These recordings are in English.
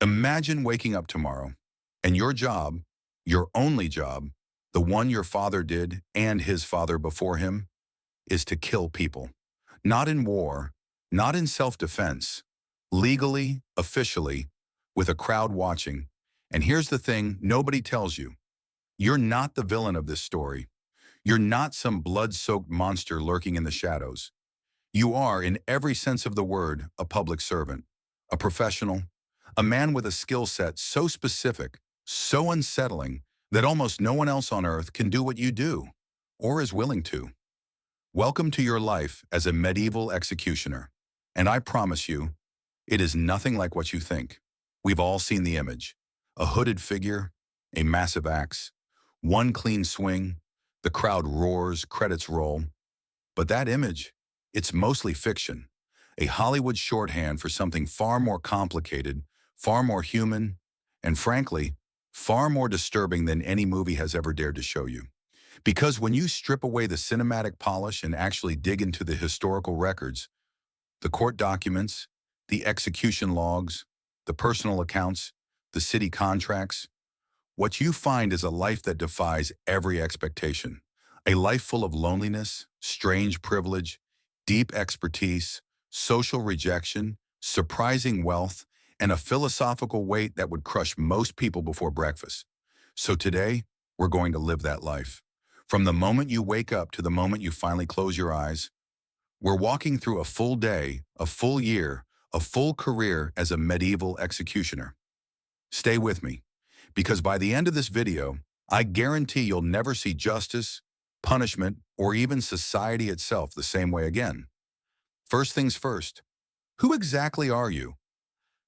Imagine waking up tomorrow and your job, your only job, the one your father did and his father before him, is to kill people. Not in war, not in self-defense, legally, officially, with a crowd watching. And here's the thing nobody tells you. You're not the villain of this story. You're not some blood-soaked monster lurking in the shadows. You are, in every sense of the word, a public servant, a professional, a man with a skill set so specific, so unsettling, that almost no one else on earth can do what you do, or is willing to. Welcome to your life as a medieval executioner. And I promise you, it is nothing like what you think. We've all seen the image. A hooded figure, a massive axe, one clean swing, the crowd roars, credits roll. But that image, it's mostly fiction, a Hollywood shorthand for something far more complicated, far more human, and frankly, far more disturbing than any movie has ever dared to show you. Because when you strip away the cinematic polish and actually dig into the historical records, the court documents, the execution logs, the personal accounts, the city contracts, what you find is a life that defies every expectation. A life full of loneliness, strange privilege, deep expertise, social rejection, surprising wealth, and a philosophical weight that would crush most people before breakfast. So today, we're going to live that life. From the moment you wake up to the moment you finally close your eyes, we're walking through a full day, a full year, a full career as a medieval executioner. Stay with me, because by the end of this video, I guarantee you'll never see justice, punishment, or even society itself the same way again. First things first, who exactly are you?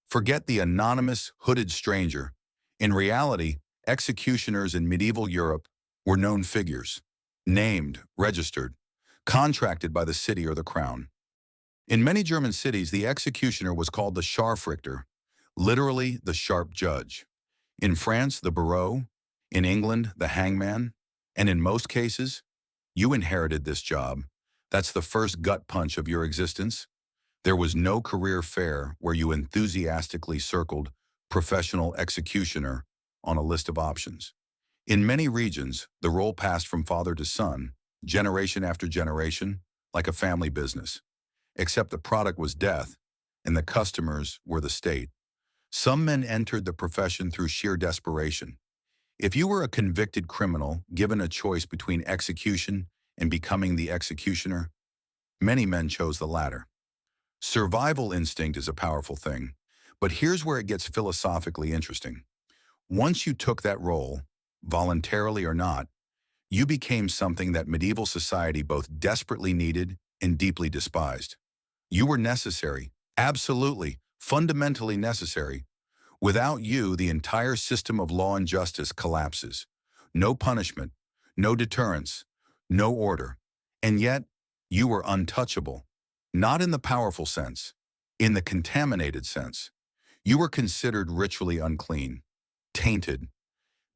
Forget the anonymous, hooded stranger. In reality, executioners in medieval Europe were known figures, named, registered, contracted by the city or the crown. In many German cities, the executioner was called the Scharfrichter, literally the sharp judge. In France, the Barreau, in England, the hangman, and in most cases, you inherited this job. That's the first gut punch of your existence. There was no career fair where you enthusiastically circled professional executioner on a list of options. In many regions, the role passed from father to son, generation after generation, like a family business. Except the product was death, and the customers were the state. Some men entered the profession through sheer desperation. If you were a convicted criminal given a choice between execution and becoming the executioner, many men chose the latter. Survival instinct is a powerful thing, but here's where it gets philosophically interesting. Once you took that role, voluntarily or not, you became something that medieval society both desperately needed and deeply despised. You were necessary, absolutely, fundamentally necessary. Without you, the entire system of law and justice collapses. No punishment, no deterrence, no order. And yet, you were untouchable. Not in the powerful sense, in the contaminated sense. You were considered ritually unclean, tainted.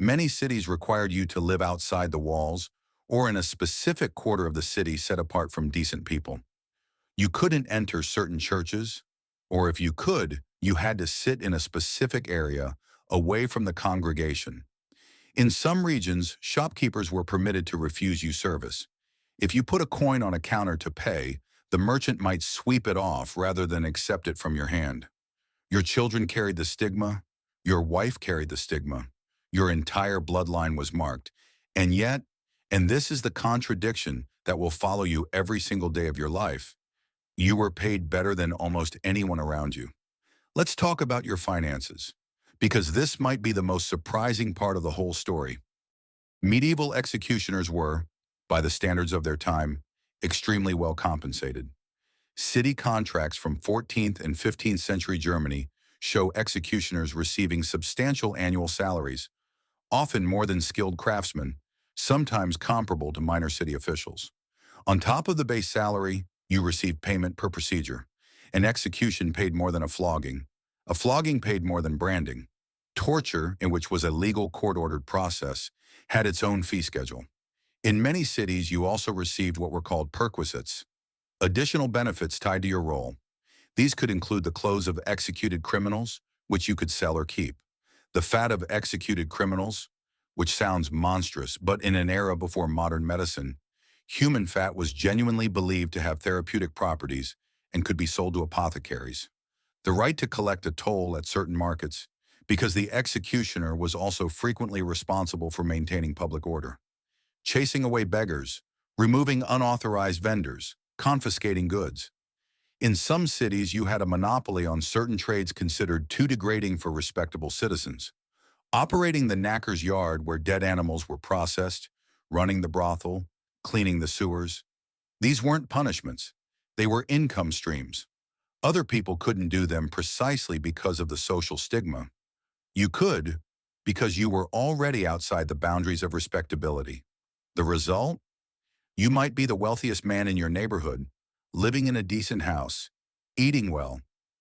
Many cities required you to live outside the walls or in a specific quarter of the city set apart from decent people. You couldn't enter certain churches, or if you could, you had to sit in a specific area away from the congregation. In some regions, shopkeepers were permitted to refuse you service. If you put a coin on a counter to pay, the merchant might sweep it off rather than accept it from your hand. Your children carried the stigma, your wife carried the stigma, your entire bloodline was marked. And yet, and this is the contradiction that will follow you every single day of your life, you were paid better than almost anyone around you. Let's talk about your finances, because this might be the most surprising part of the whole story. Medieval executioners were, by the standards of their time, extremely well compensated. City contracts from 14th and 15th century Germany show executioners receiving substantial annual salaries, often more than skilled craftsmen, sometimes comparable to minor city officials. On top of the base salary, you received payment per procedure. An execution paid more than a flogging. A flogging paid more than branding. Torture, in which was a legal court-ordered process, had its own fee schedule. In many cities, you also received what were called perquisites, additional benefits tied to your role. These could include the clothes of executed criminals, which you could sell or keep. The fat of executed criminals, which sounds monstrous, but in an era before modern medicine, human fat was genuinely believed to have therapeutic properties and could be sold to apothecaries. The right to collect a toll at certain markets, because the executioner was also frequently responsible for maintaining public order. Chasing away beggars, removing unauthorized vendors, confiscating goods. In some cities, you had a monopoly on certain trades considered too degrading for respectable citizens. Operating the knacker's yard where dead animals were processed, running the brothel, cleaning the sewers. These weren't punishments. They were income streams. Other people couldn't do them precisely because of the social stigma. You could because you were already outside the boundaries of respectability. The result? You might be the wealthiest man in your neighborhood, living in a decent house, eating well,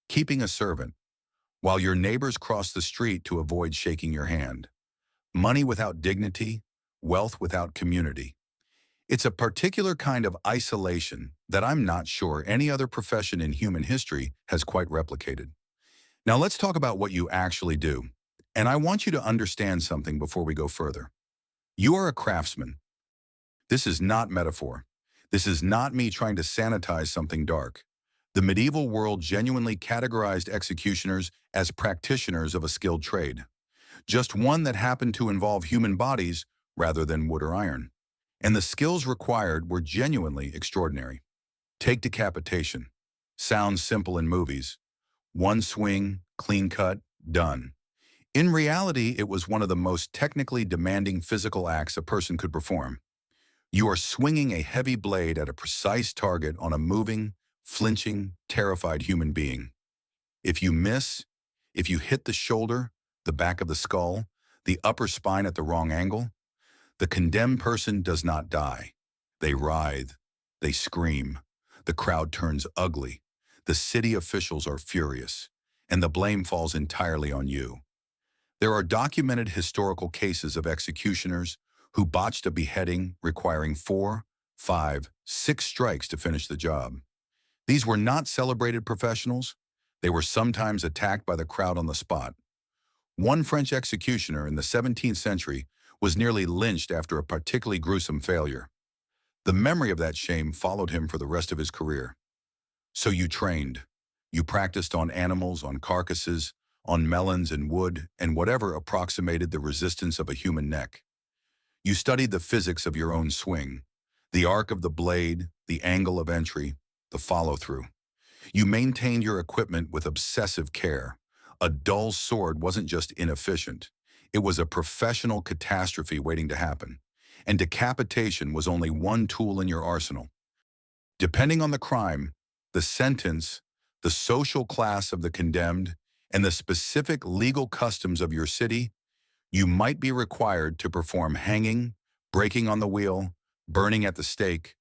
keeping a servant, while your neighbors cross the street to avoid shaking your hand. Money without dignity, wealth without community. It's a particular kind of isolation that I'm not sure any other profession in human history has quite replicated. Now let's talk about what you actually do. And I want you to understand something before we go further. You are a craftsman. This is not metaphor. This is not me trying to sanitize something dark. The medieval world genuinely categorized executioners as practitioners of a skilled trade, just one that happened to involve human bodies rather than wood or iron. And the skills required were genuinely extraordinary. Take decapitation. Sounds simple in movies. One swing, clean cut, done. In reality, it was one of the most technically demanding physical acts a person could perform. You are swinging a heavy blade at a precise target on a moving, flinching, terrified human being. If you miss, if you hit the shoulder, the back of the skull, the upper spine at the wrong angle, the condemned person does not die. They writhe. They scream. The crowd turns ugly. The city officials are furious. And the blame falls entirely on you. There are documented historical cases of executioners who botched a beheading requiring 4, 5, 6 strikes to finish the job. These were not celebrated professionals. They were sometimes attacked by the crowd on the spot. One French executioner in the 17th century was nearly lynched after a particularly gruesome failure. The memory of that shame followed him for the rest of his career. So you trained. You practiced on animals, on carcasses, on melons and wood, and whatever approximated the resistance of a human neck. You studied the physics of your own swing, the arc of the blade, the angle of entry, the follow-through. You maintained your equipment with obsessive care. A dull sword wasn't just inefficient. It was a professional catastrophe waiting to happen. And decapitation was only one tool in your arsenal. Depending on the crime, the sentence, the social class of the condemned, and the specific legal customs of your city, you might be required to perform hanging, breaking on the wheel, burning at the stake,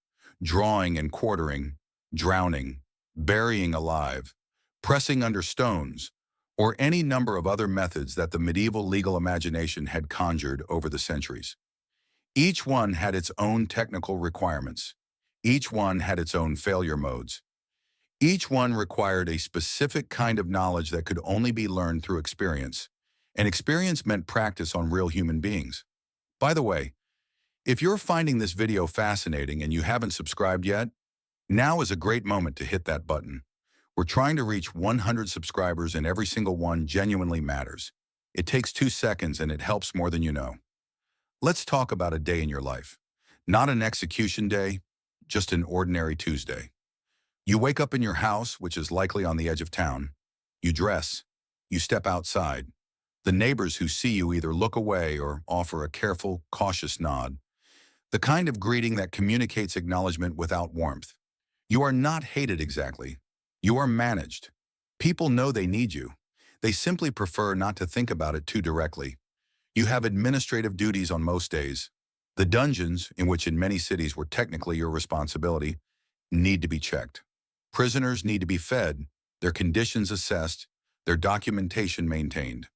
drawing and quartering, drowning, burying alive, pressing under stones, or any number of other methods that the medieval legal imagination had conjured over the centuries. Each one had its own technical requirements. Each one had its own failure modes. Each one required a specific kind of knowledge that could only be learned through experience. And experience meant practice on real human beings. By the way, if you're finding this video fascinating and you haven't subscribed yet, now is a great moment to hit that button. We're trying to reach 100 subscribers and every single one genuinely matters. It takes 2 seconds and it helps more than you know. Let's talk about a day in your life. Not an execution day, just an ordinary Tuesday. You wake up in your house, which is likely on the edge of town. You dress. You step outside. The neighbors who see you either look away or offer a careful, cautious nod. The kind of greeting that communicates acknowledgement without warmth. You are not hated exactly. You are managed. People know they need you. They simply prefer not to think about it too directly. You have administrative duties on most days. The dungeons, in which in many cities were technically your responsibility, need to be checked. Prisoners need to be fed, their conditions assessed, their documentation maintained.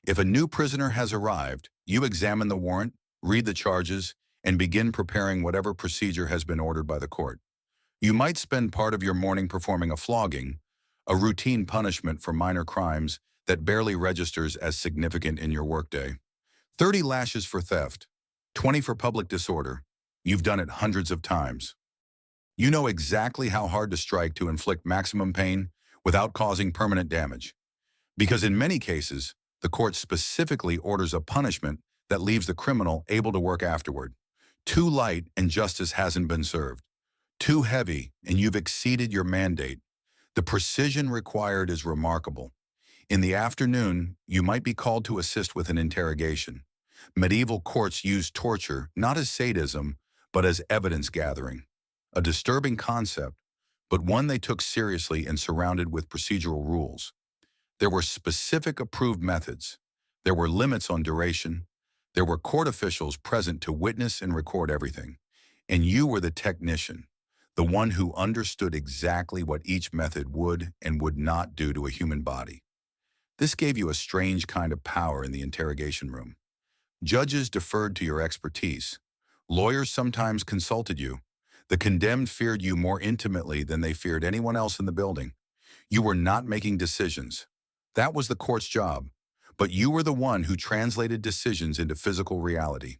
If a new prisoner has arrived, you examine the warrant, read the charges, and begin preparing whatever procedure has been ordered by the court. You might spend part of your morning performing a flogging, a routine punishment for minor crimes that barely registers as significant in your workday. 30 lashes for theft, 20 for public disorder. You've done it hundreds of times. You know exactly how hard to strike to inflict maximum pain without causing permanent damage. Because in many cases, the court specifically orders a punishment that leaves the criminal able to work afterward. Too light and justice hasn't been served. Too heavy and you've exceeded your mandate. The precision required is remarkable. In the afternoon, you might be called to assist with an interrogation. Medieval courts used torture not as sadism, but as evidence gathering. A disturbing concept, but one they took seriously and surrounded with procedural rules. There were specific approved methods. There were limits on duration. There were court officials present to witness and record everything. And you were the technician, the one who understood exactly what each method would and would not do to a human body. This gave you a strange kind of power in the interrogation room. Judges deferred to your expertise. Lawyers sometimes consulted you. The condemned feared you more intimately than they feared anyone else in the building. You were not making decisions. That was the court's job. But you were the one who translated decisions into physical reality.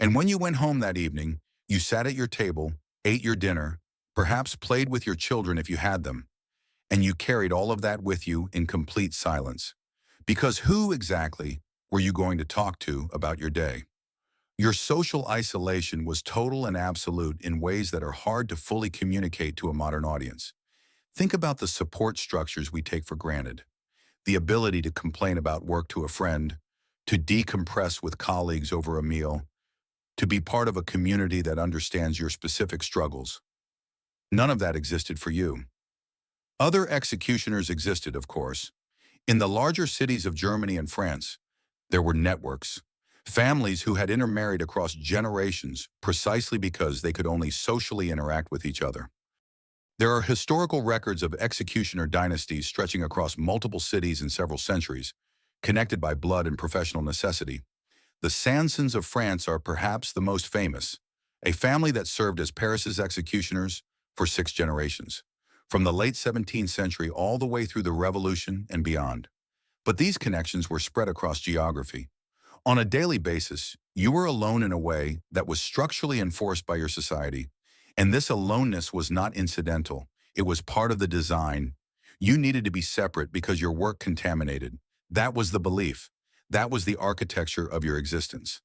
And when you went home that evening, you sat at your table, ate your dinner, perhaps played with your children if you had them, and you carried all of that with you in complete silence. Because who exactly were you going to talk to about your day? Your social isolation was total and absolute in ways that are hard to fully communicate to a modern audience. Think about the support structures we take for granted. The ability to complain about work to a friend, to decompress with colleagues over a meal, to be part of a community that understands your specific struggles. None of that existed for you. Other executioners existed, of course. In the larger cities of Germany and France, there were networks, families who had intermarried across generations precisely because they could only socially interact with each other. There are historical records of executioner dynasties stretching across multiple cities and several centuries, connected by blood and professional necessity. The Sansons of France are perhaps the most famous, a family that served as Paris's executioners for 6 generations, from the late 17th century all the way through the Revolution and beyond. But these connections were spread across geography. On a daily basis, you were alone in a way that was structurally enforced by your society. And this aloneness was not incidental. It was part of the design. You needed to be separate because your work contaminated. That was the belief. That was the architecture of your existence.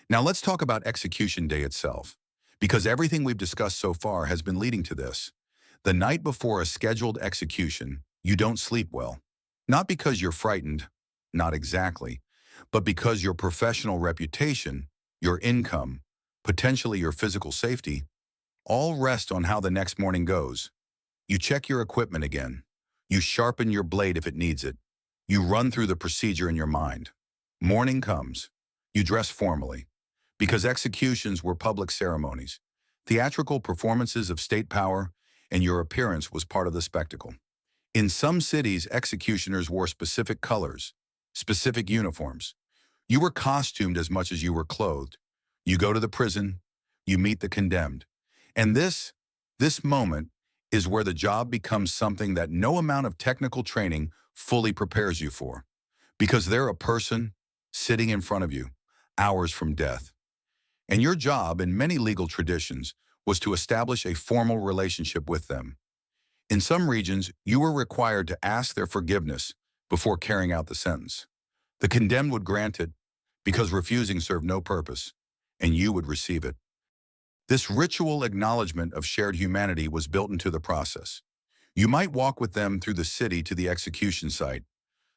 Now let's talk about execution day itself, because everything we've discussed so far has been leading to this. The night before a scheduled execution, you don't sleep well. Not because you're frightened, not exactly, but because your professional reputation, your income, potentially your physical safety, all rest on how the next morning goes. You check your equipment again. You sharpen your blade if it needs it. You run through the procedure in your mind. Morning comes. You dress formally. Because executions were public ceremonies, theatrical performances of state power, and your appearance was part of the spectacle. In some cities, executioners wore specific colors, specific uniforms. You were costumed as much as you were clothed. You go to the prison, you meet the condemned. And this moment is where the job becomes something that no amount of technical training fully prepares you for. Because they're a person sitting in front of you, hours from death. And your job, in many legal traditions, was to establish a formal relationship with them. In some regions, you were required to ask their forgiveness before carrying out the sentence. The condemned would grant it because refusing served no purpose, and you would receive it. This ritual acknowledgement of shared humanity was built into the process. You might walk with them through the city to the execution site.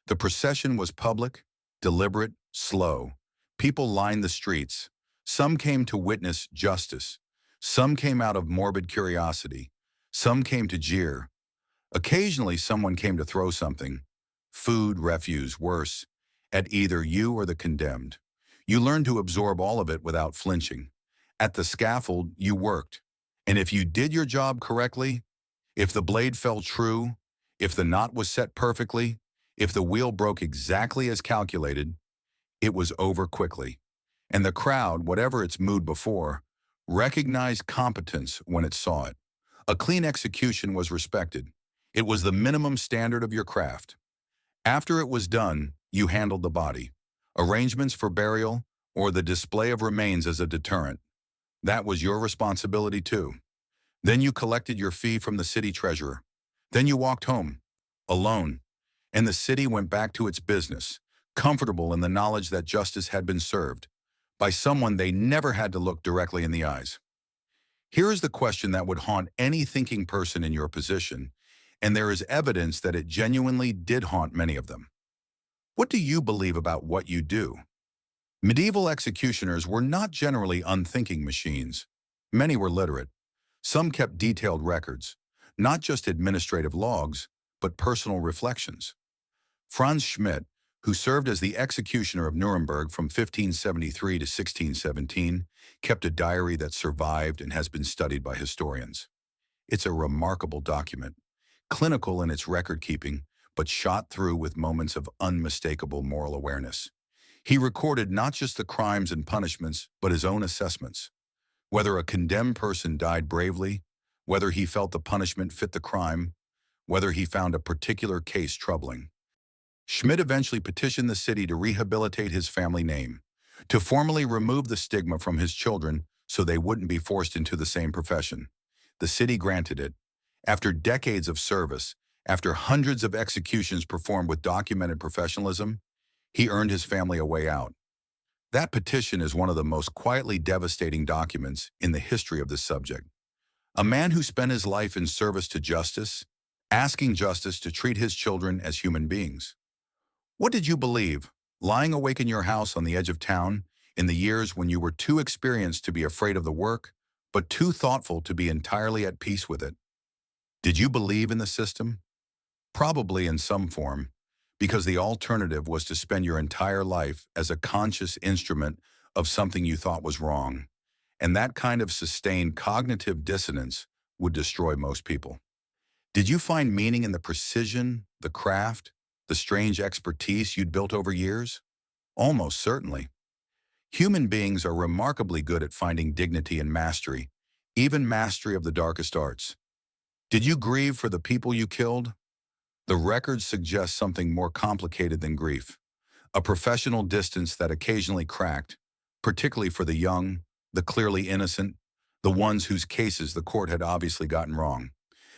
The procession was public, deliberate, slow. People lined the streets. Some came to witness justice. Some came out of morbid curiosity. Some came to jeer. Occasionally, someone came to throw something, food, refuse, worse, at either you or the condemned. You learned to absorb all of it without flinching. At the scaffold, you worked. And if you did your job correctly, if the blade fell true, if the knot was set perfectly, if the wheel broke exactly as calculated, it was over quickly. And the crowd, whatever its mood before, recognized competence when it saw it. A clean execution was respected. It was the minimum standard of your craft. After it was done, you handled the body. Arrangements for burial or the display of remains as a deterrent. That was your responsibility too. Then you collected your fee from the city treasurer. Then you walked home, alone, and the city went back to its business, comfortable in the knowledge that justice had been served by someone they never had to look directly in the eyes. Here is the question that would haunt any thinking person in your position, and there is evidence that it genuinely did haunt many of them. What do you believe about what you do? Medieval executioners were not generally unthinking machines. Many were literate. Some kept detailed records, not just administrative logs, but personal reflections. Franz Schmidt, who served as the executioner of Nuremberg from 1573 to 1617, kept a diary that survived and has been studied by historians. It's a remarkable document, clinical in its record-keeping, but shot through with moments of unmistakable moral awareness. He recorded not just the crimes and punishments, but his own assessments. Whether a condemned person died bravely, whether he felt the punishment fit the crime, whether he found a particular case troubling. Schmidt eventually petitioned the city to rehabilitate his family name, to formally remove the stigma from his children so they wouldn't be forced into the same profession. The city granted it. After decades of service, after hundreds of executions performed with documented professionalism, he earned his family a way out. That petition is one of the most quietly devastating documents in the history of this subject. A man who spent his life in service to justice, asking justice to treat his children as human beings. What did you believe, lying awake in your house on the edge of town, in the years when you were too experienced to be afraid of the work, but too thoughtful to be entirely at peace with it? Did you believe in the system? Probably in some form, because the alternative was to spend your entire life as a conscious instrument of something you thought was wrong. And that kind of sustained cognitive dissonance would destroy most people. Did you find meaning in the precision, the craft, the strange expertise you'd built over years? Almost certainly. Human beings are remarkably good at finding dignity and mastery, even mastery of the darkest arts. Did you grieve for the people you killed? The records suggest something more complicated than grief, a professional distance that occasionally cracked, particularly for the young, the clearly innocent, the ones whose cases the court had obviously gotten wrong.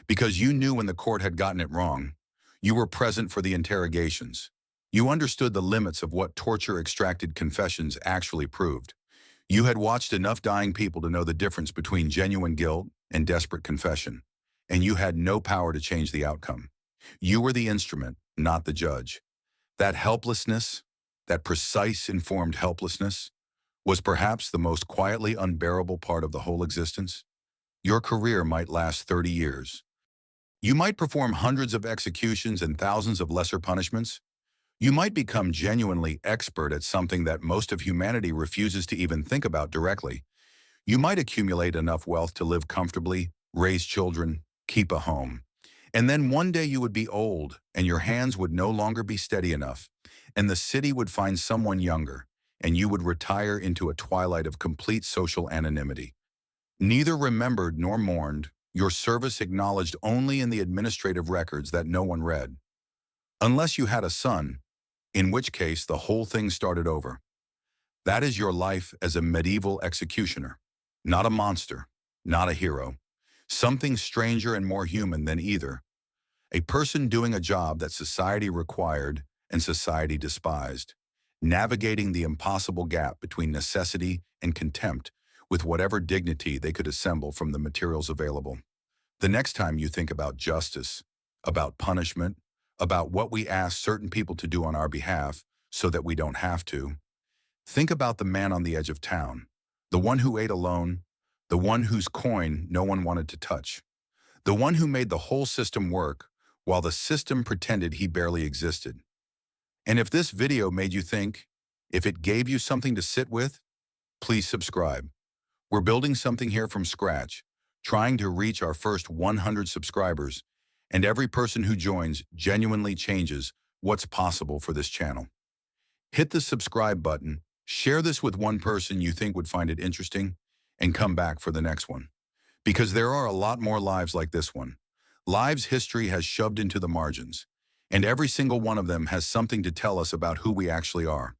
Because you knew when the court had gotten it wrong. You were present for the interrogations. You understood the limits of what torture-extracted confessions actually proved. You had watched enough dying people to know the difference between genuine guilt and desperate confession, and you had no power to change the outcome. You were the instrument, not the judge. That helplessness, that precise, informed helplessness, was perhaps the most quietly unbearable part of the whole existence. Your career might last 30 years. You might perform hundreds of executions and thousands of lesser punishments. You might become genuinely expert at something that most of humanity refuses to even think about directly. You might accumulate enough wealth to live comfortably, raise children, keep a home. And then one day you would be old, and your hands would no longer be steady enough, and the city would find someone younger, and you would retire into a twilight of complete social anonymity. Neither remembered nor mourned, your service acknowledged only in the administrative records that no one read. Unless you had a son, in which case the whole thing started over. That is your life as a medieval executioner. Not a monster, not a hero. Something stranger and more human than either. A person doing a job that society required and society despised, navigating the impossible gap between necessity and contempt with whatever dignity they could assemble from the materials available. The next time you think about justice, about punishment, about what we ask certain people to do on our behalf so that we don't have to, think about the man on the edge of town, the one who ate alone, the one whose coin no one wanted to touch, the one who made the whole system work while the system pretended he barely existed. And if this video made you think, if it gave you something to sit with, please subscribe. We're building something here from scratch, trying to reach our first 100 subscribers, and every person who joins genuinely changes what's possible for this channel. Hit the subscribe button, share this with one person you think would find it interesting, and come back for the next one. Because there are a lot more lives like this one. Lives history has shoved into the margins. And every single one of them has something to tell us about who we actually are.